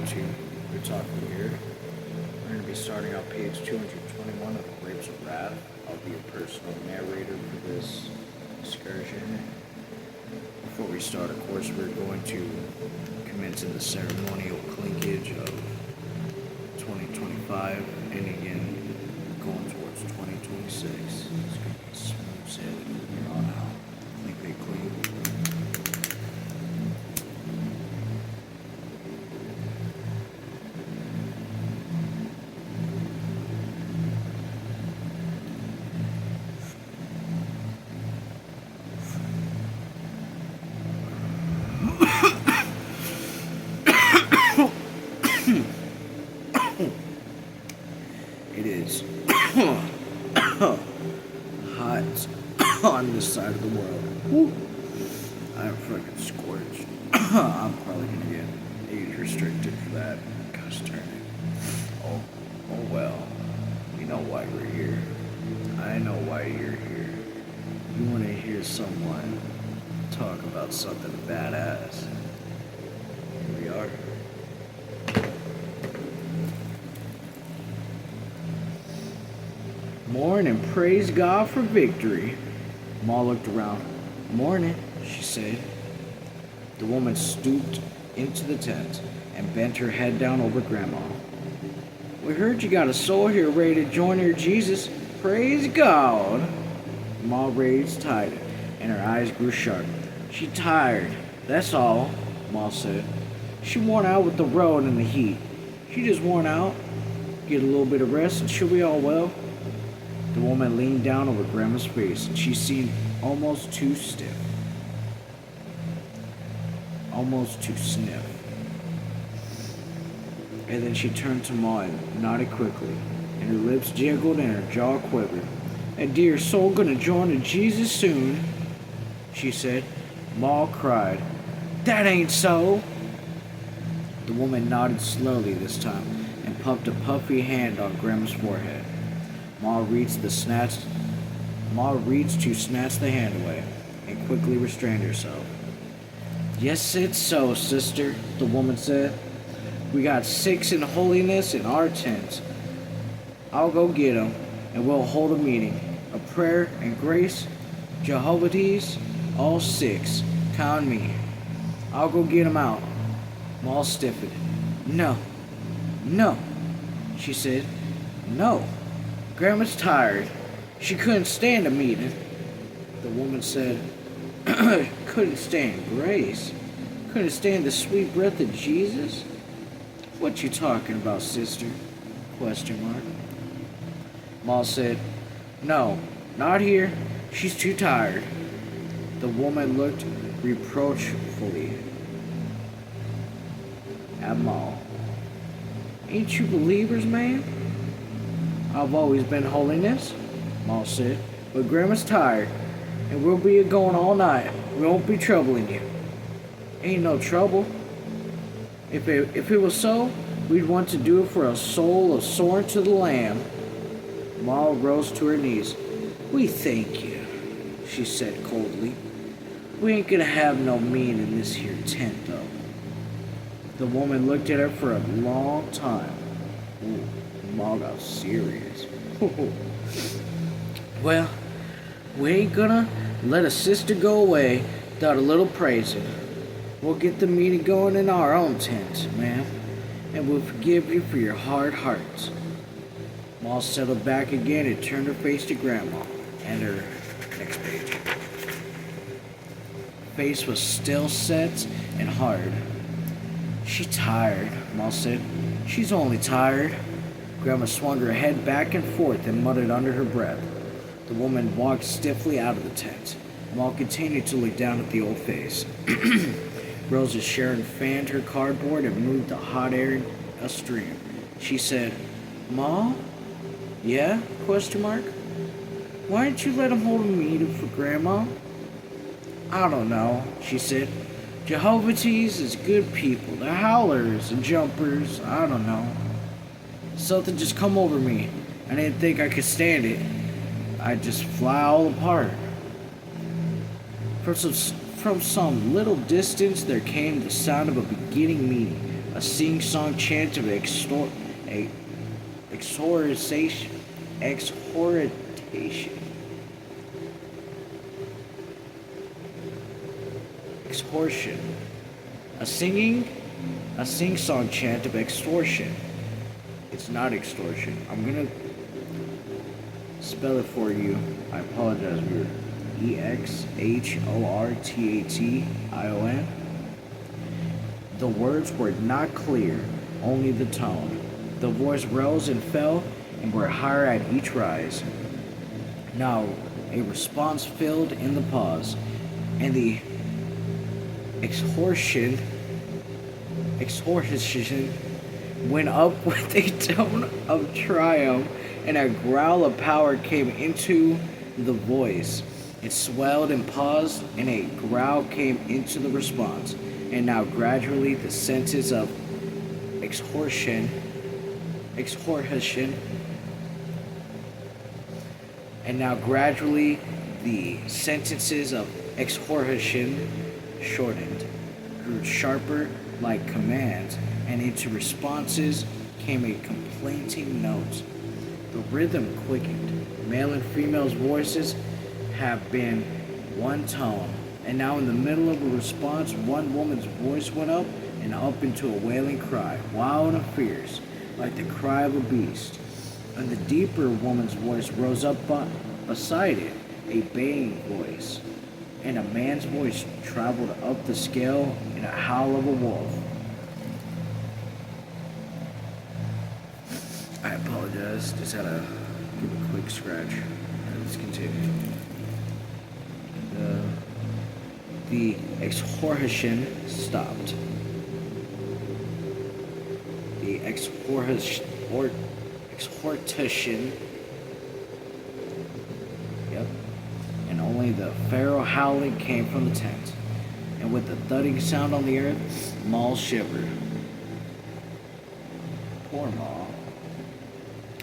TheGrapesOtaku here. We're going to be starting out page 221 of The Grapes of Wrath. I'll be a personal narrator for this excursion. Before we start, of course, we're going to commence in the ceremonial clinkage of 2025 and again going towards 2026. It's going to be smooth sailing from here on out. Clinkly clean. It is hot on this side of the world. Woo. I'm fucking scorched. I'm probably gonna get age restricted for that. Gosh darn it. Oh well. You know why we're here. I know why you're here. You want to hear someone talk about something badass. Here we are. Morning, praise God for victory. Ma looked around. Morning, she said. The woman stooped into the tent and bent her head down over Grandma. We heard you got a soul here ready to join your Jesus. Praise God. Ma raised tighter and her eyes grew sharp. She tired, that's all, Ma said. She worn out with the road and the heat. She just worn out. Get a little bit of rest and she'll be all well. The woman leaned down over Grandma's face, and she seemed almost too stiff. Almost too sniff. And then she turned to Ma and nodded quickly, and her lips jiggled and her jaw quivered. A dear soul gonna join to Jesus soon, she said. Ma cried, That ain't so. The woman nodded slowly this time, and puffed a puffy hand on Grandma's forehead. Ma reached to snatch the hand away and quickly restrained herself. Yes, it's so, sister, the woman said. We got 6 in holiness in our tent. I'll go get 'em, and we'll hold a meeting. A prayer and grace, Jehovah's, all 6. Count me. I'll go get 'em out. Ma stiffened. No, she said. No. Grandma's tired. She couldn't stand a meeting. The woman said, couldn't stand grace? Couldn't stand the sweet breath of Jesus? What you talking about, sister? ? Ma said, No, not here. She's too tired. The woman looked reproachfully at Ma. Ain't you believers, man? I've always been holiness, Ma said, but Grandma's tired, and we'll be going all night. We won't be troubling you. Ain't no trouble. If it was so, we'd want to do it for a soul of soaring to the Lamb. Ma rose to her knees. We thank you, she said coldly. We ain't gonna have no mean in this here tent, though. The woman looked at her for a long time. Ooh. Ma got serious. Well, we ain't gonna let a sister go away without a little praising. We'll get the meeting going in our own tent, ma'am, and we'll forgive you for your hard hearts. Ma settled back again and turned her face to Grandma and her next page. Face was still set and hard. She tired, Ma said. She's only tired. Grandma swung her head back and forth and muttered under her breath. The woman walked stiffly out of the tent. Ma continued to look down at the old face. Rosa Sharon fanned her cardboard and moved the hot air astream. She said, Ma? Yeah? ? Why didn't you let him hold a meeting for Grandma? I don't know, she said. Jehovah's is good people. They're howlers and jumpers. I don't know. Something just come over me. I didn't think I could stand it. I'd just fly all apart. From some little distance, there came the sound of a beginning meeting, A sing-song chant of exhortation. Extortion. A sing-song chant of extortion. It's not extortion. I'm gonna spell it for you. I apologize, weird. EXHORTATION. The words were not clear, only the tone. The voice rose and fell and were higher at each rise. Now a response filled in the pause, and the exhortation went up with a tone of triumph, and a growl of power came into the voice. It swelled and paused, and a growl came into the response. And now gradually the sentence of exhortation, and now gradually the sentences of exhortation shortened, grew sharper like commands, and into responses came a complaining note. The rhythm quickened. Male and female's voices have been one tone, and now in the middle of a response, one woman's voice went up and up into a wailing cry, wild and fierce, like the cry of a beast. And the deeper woman's voice rose up beside it, a baying voice, and a man's voice traveled up the scale in a howl of a wolf. I apologize, just had to give a quick scratch. Let's continue. The exhortation stopped. The exhortation, yep, and only the feral howling came from the tent. And with the thudding sound on the earth, Maul shivered. Poor Maul.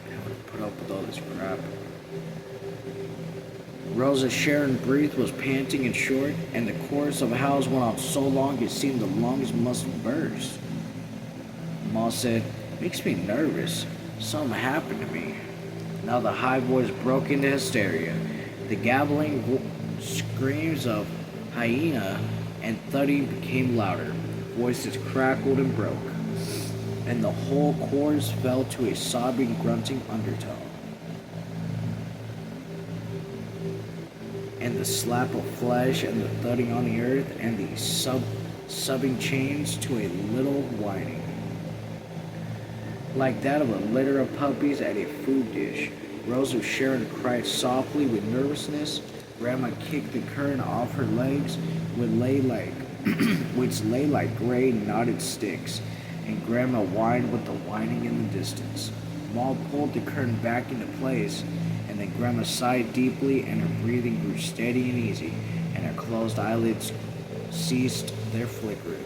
I would put up with all this crap. Rosa Sharon breath was panting and short, and the chorus of howls went on so long it seemed the lungs must burst. Maul said, "Makes me nervous. Something happened to me." Now the high voice broke into hysteria. The gabbling screams of hyena and thudding became louder. Voices crackled and broke, and the whole chorus fell to a sobbing, grunting undertone. And the slap of flesh and the thudding on the earth and the subbing changed to a little whining, like that of a litter of puppies at a food dish. Rosa Sharon cried softly with nervousness. Grandma kicked the curtain off her legs, which lay like gray knotted sticks, and Grandma whined with the whining in the distance. Maul pulled the curtain back into place, and then Grandma sighed deeply, and her breathing grew steady and easy, and her closed eyelids ceased their flickering.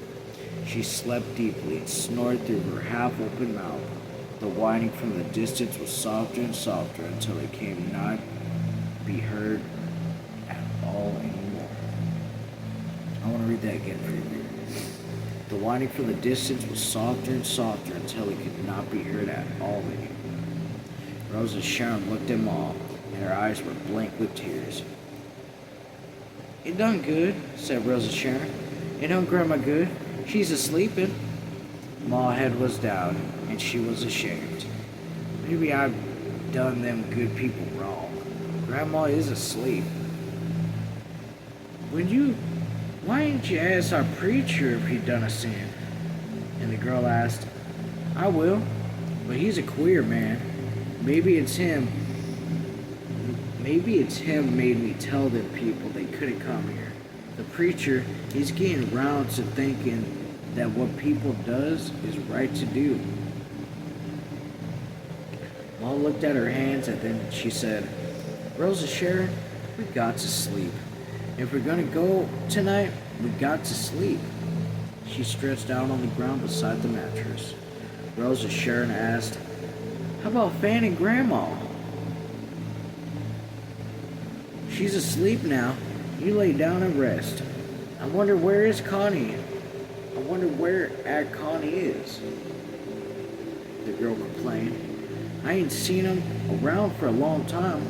She slept deeply and snored through her half-open mouth. The whining from the distance was softer and softer until it came not be heard at all anymore. I want to read that again for you. The whining from the distance was softer and softer until it could not be heard at all anymore. Rosa Sharon looked at Maul, and her eyes were blank with tears. "It done good," said Rosa Sharon. "It done Grandma good. She's a-sleepin'." Maul's head was down, and she was ashamed. "Maybe I've done them good people wrong. Grandma is asleep." Why didn't you ask our preacher if he'd done a sin?" And the girl asked, "I will, but he's a queer man. Maybe it's him made me tell them people they couldn't come here. The preacher, he's getting round to thinking that what people does is right to do." Maul looked at her hands, and then she said, "Rosa Sharon, we got to sleep. If we're gonna go tonight, we got to sleep." She stretched out on the ground beside the mattress. Rosa Sharon asked, "How about Fan and Grandma?" "She's asleep now. You lay down and rest. I wonder where is Connie?" I wonder where Connie is, the girl complained. I ain't seen him around for a long time.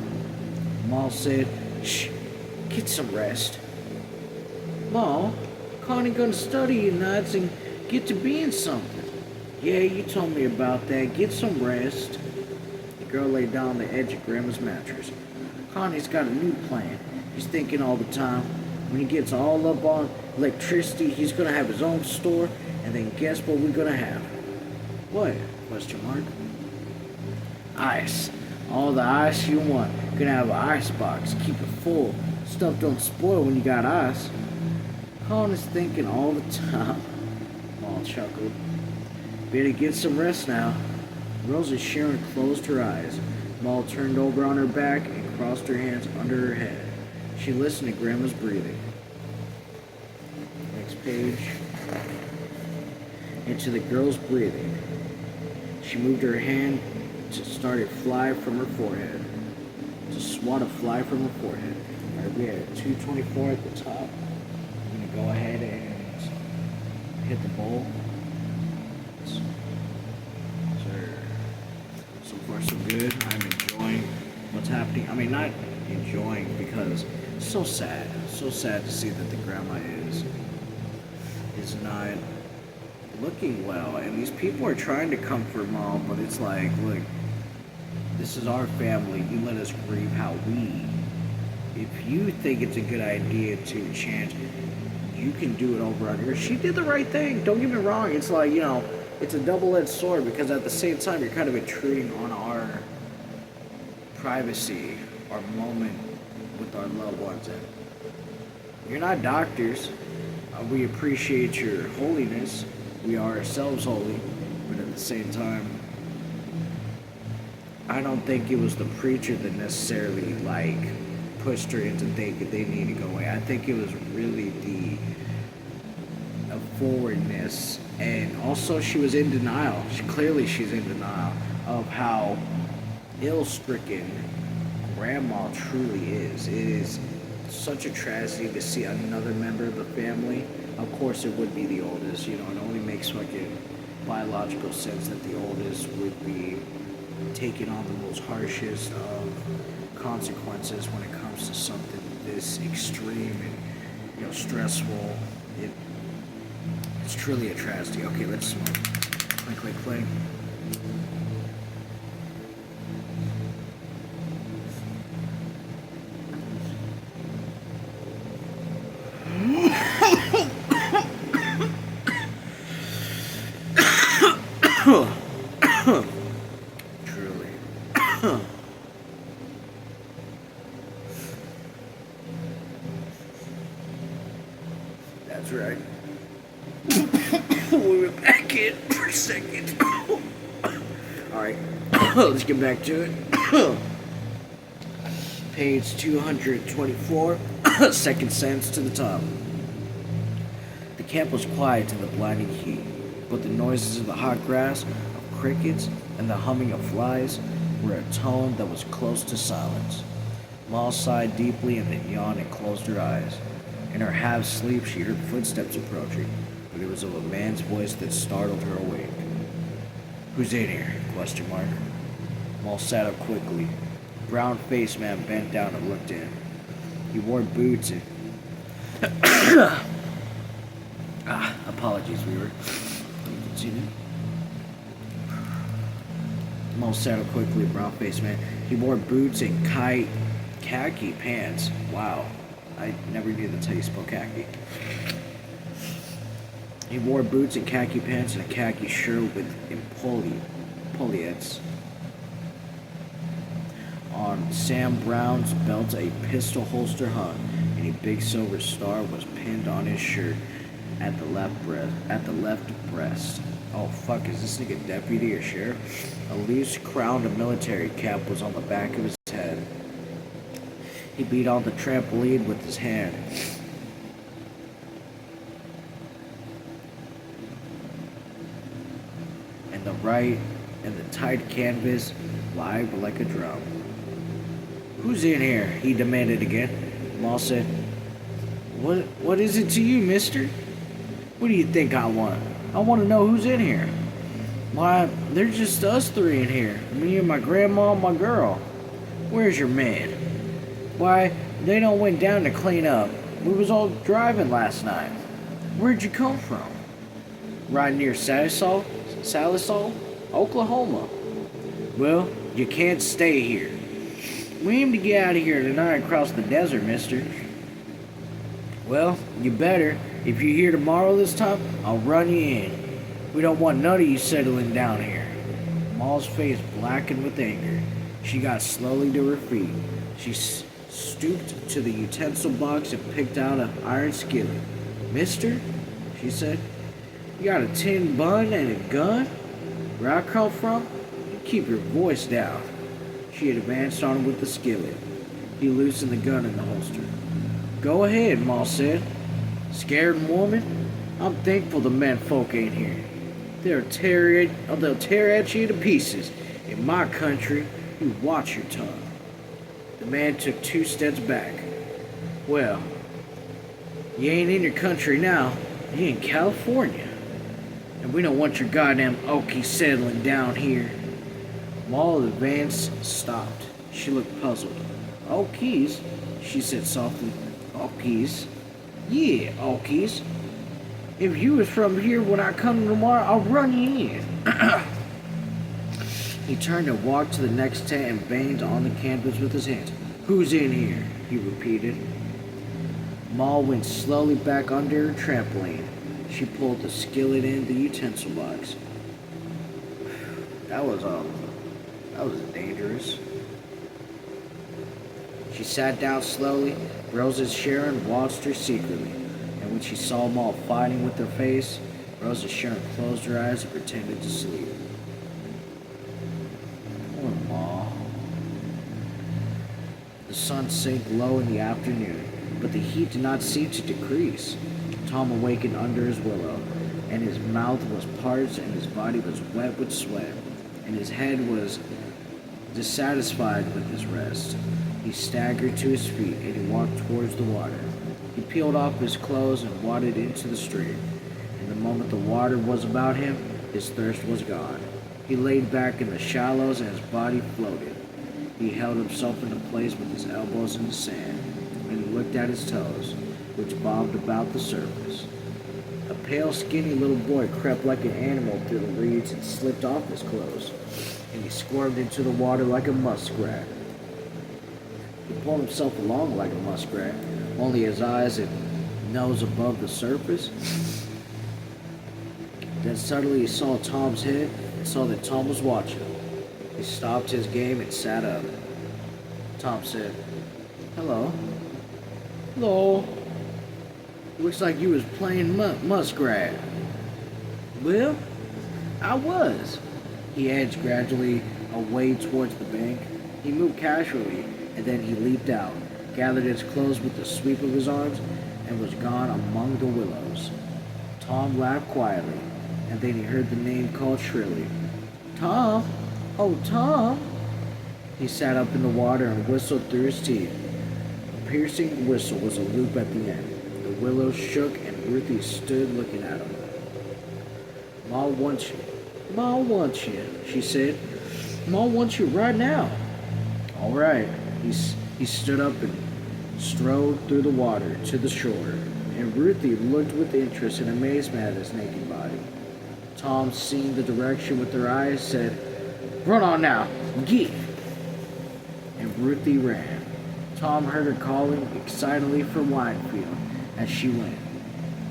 Ma said, shh, get some rest. Ma, Connie gonna study nights and get to being something. Yeah, you told me about that. Get some rest. The girl lay down on the edge of Grandma's mattress. Connie's got a new plan. He's thinking all the time. When he gets all up on electricity, he's gonna have his own store, and then guess what we're gonna have? What? Question mark. Ice. All the ice you want. You're gonna have an ice box. Keep it full. Stuff don't spoil when you got ice. Connie's thinking all the time. Maul chuckled. Better get some rest now. Rosa Sharon closed her eyes. Maul turned over on her back and crossed her hands under her head. She listened to Grandma's breathing. Next page. Into the girl's breathing. She moved her hand to start a fly from her forehead. To swat a fly from her forehead. Alright, we had 224 at the top. I'm going to go ahead and hit the bowl. So far so good. I'm enjoying what's happening. I mean, not enjoying because it's so sad. So sad to see that the grandma is not looking well. And these people are trying to comfort Mom, but it's like, look, this is our family. You let us grieve how we. If you think it's a good idea to change, you can do it over on her. She did the right thing. Don't get me wrong. It's like, you know, it's a double-edged sword because at the same time, you're kind of intruding on our privacy, our moment with our loved ones. And you're not doctors. We appreciate your holiness. We are ourselves holy. But at the same time, I don't think it was the preacher that necessarily, like, pushed her into thinking they need to go away. I think it was really the forwardness, and also she was in denial. She's in denial of how ill-stricken Grandma truly is. It is such a tragedy to see another member of the family. Of course, it would be the oldest. You know, it only makes fucking biological sense that the oldest would be taking on the most harshest of consequences when it comes to something this extreme and, you know, stressful. It's truly a tragedy. Okay, let's smoke. Click, click, click. Truly. That's right. We were back in for a second. Alright, let's get back to it. Page 224, second sentence to the top. The camp was quiet in the blinding heat, but the noises of the hot grass, of crickets, and the humming of flies were a tone that was close to silence. Ma sighed deeply and then yawned and closed her eyes. In her half-sleep, she heard footsteps approaching, but it was of a man's voice that startled her awake. Who's in here? Question mark. Maul sat up quickly. The brown-faced man bent down and looked in. He wore boots and... apologies, viewer. Continue. Maul sat up quickly. Brown-faced man. He wore boots and khaki pants. Wow. I never knew that's how you spell khaki. He wore boots and khaki pants and a khaki shirt with epaulettes. On Sam Brown's belt, a pistol holster hung, and a big silver star was pinned on his shirt at the left breast. Oh fuck, is this nigga deputy or sheriff? A loose crowned military cap was on the back of his head. He beat on the trampoline with his hand. And the tight canvas lived like a drum. Who's in here? He demanded again. Maul said, What is it to you, mister? What do you think I want? I want to know who's in here. Why, there's just us three in here. Me and my grandma and my girl. Where's your man? Why, they don't went down to clean up. We was all driving last night. Where'd you come from? Right near Salisal, Oklahoma. Well, you can't stay here. We aim to get out of here tonight and cross the desert, mister. Well, you better. If you're here tomorrow this time, I'll run you in. We don't want none of you settling down here. Maul's face blackened with anger. She got slowly to her feet. She stooped to the utensil box and picked out an iron skillet. Mister, she said, you got a tin bun and a gun? Where I come from? You keep your voice down. She had advanced on him with the skillet. He loosened the gun in the holster. Go ahead, Maul said. Scared woman? I'm thankful the men folk ain't here. They'll tear at you to pieces. In my country, you watch your tongue. The man took 2 steps back. Well, you ain't in your country now. You in California. And we don't want your goddamn Okie settling down here. Maul advanced, stopped. She looked puzzled. Okies? She said softly. Okies? Yeah, Okies. If you was from here when I come tomorrow, I'll run you in. He turned and walked to the next tent and banged on the canvas with his hands. Who's in here? He repeated. Maul went slowly back under her trampoline. She pulled the skillet in the utensil box. That was dangerous. She sat down slowly. Rosa Sharon watched her secretly, and when she saw Maul fighting with her face, Rosa Sharon closed her eyes and pretended to sleep. Poor Maul. The sun sank low in the afternoon, but the heat did not seem to decrease. Tom awakened under his willow, and his mouth was parched, and his body was wet with sweat, and his head was dissatisfied with his rest. He staggered to his feet, and he walked towards the water. He peeled off his clothes and waded into the stream. And the moment the water was about him, his thirst was gone. He laid back in the shallows, and his body floated. He held himself into place with his elbows in the sand, and he looked at his toes, which bobbed about the surface. A pale, skinny little boy crept like an animal through the reeds and slipped off his clothes, and he squirmed into the water like a muskrat. He pulled himself along like a muskrat, only his eyes and nose above the surface. Then suddenly he saw Tom's head and saw that Tom was watching. He stopped his game and sat up. Tom said, Hello. Hello. Looks like you was playing muskrat. Well, I was. He edged gradually away towards the bank. He moved casually, and then he leaped out, gathered his clothes with a sweep of his arms, and was gone among the willows. Tom laughed quietly, and then he heard the name called shrilly. Tom! Oh, Tom! He sat up in the water and whistled through his teeth. A piercing whistle was a loop at the end. The willows shook, and Ruthie stood looking at him. Ma wants you. Ma wants you, she said. Ma wants you right now. All right. He stood up and strode through the water to the shore, and Ruthie looked with interest and amazement at his naked body. Tom, seeing the direction with her eyes, said, Run on now, get! And Ruthie ran. Tom heard her calling excitedly for Winefield as she went.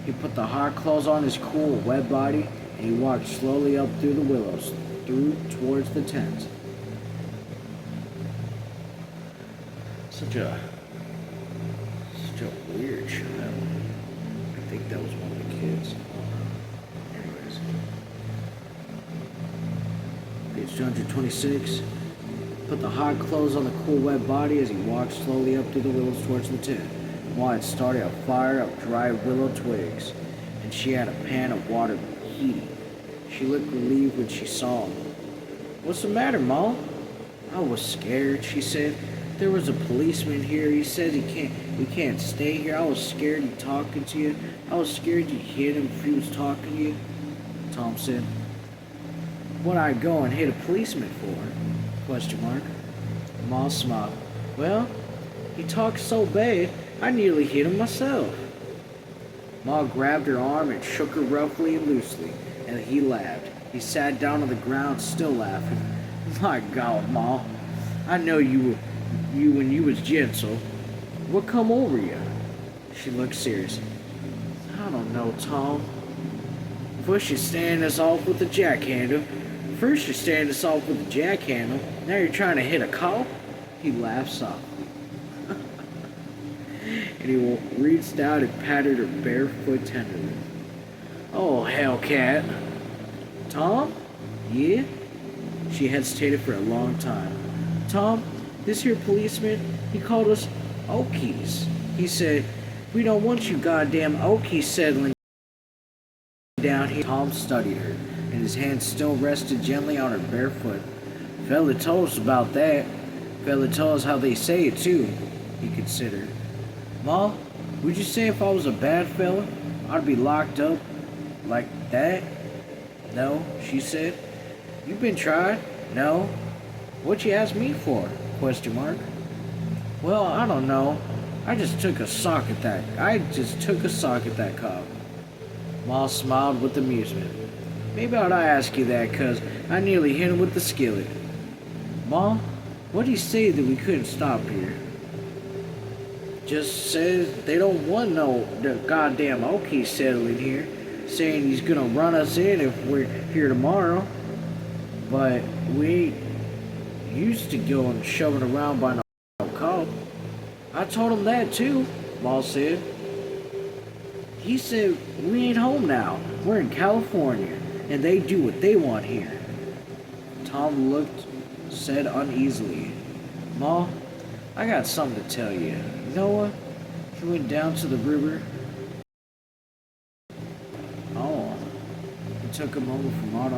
He put the hot clothes on his cool, wet body, and he walked slowly up through the willows, towards the tent. Such a weird child. I think that was one of the kids. Anyways. Page 226. Put the hot clothes on the cool, wet body as he walked slowly up through the willows towards the tent. Ma had started a fire of dry willow twigs, and she had a pan of water heating. She looked relieved when she saw him. What's the matter, Ma? I was scared, she said. There was a policeman here. He said we can't stay here. I was scared he talking to you. I was scared you'd hit him if he was talking to you. Tom said. What'd I go and hit a policeman for? Question mark. Ma smiled. Well, he talked so bad, I nearly hit him myself. Ma grabbed her arm and shook her roughly and loosely, and he laughed. He sat down on the ground, still laughing. My God, Ma, I know you when you was gentle. What come over you? She looked serious. I don't know, Tom. First you stand us off with a jackhandle. Now you're trying to hit a cop? He laughed softly. And he reached out and patted her bare foot tenderly. Oh, Hellcat. Tom? Yeah? She hesitated for a long time. Tom, this here policeman, he called us Okies. He said, we don't want you goddamn Okies settling down here. Tom studied her, and his hand still rested gently on her bare foot. Fella told us about that. Fella told us how they say it, too, he considered. Ma, would you say if I was a bad fella, I'd be locked up like that? No, she said. You been tried? No. What you ask me for? Question mark. Well, I don't know. I just took a sock at that cop. Ma smiled with amusement. Maybe I'd ask you that, 'cause I nearly hit him with the skillet. Ma, what do you say that we couldn't stop here? Just says they don't want the goddamn Okie settling here, saying he's gonna run us in if we're here tomorrow. But we used to go and shoving around by no cop. I told him that too, Ma said. He said we ain't home now. We're in California, and they do what they want here. Tom said uneasily, Ma, I got something to tell you. Noah, he went down to the river. Oh, he took him over from out on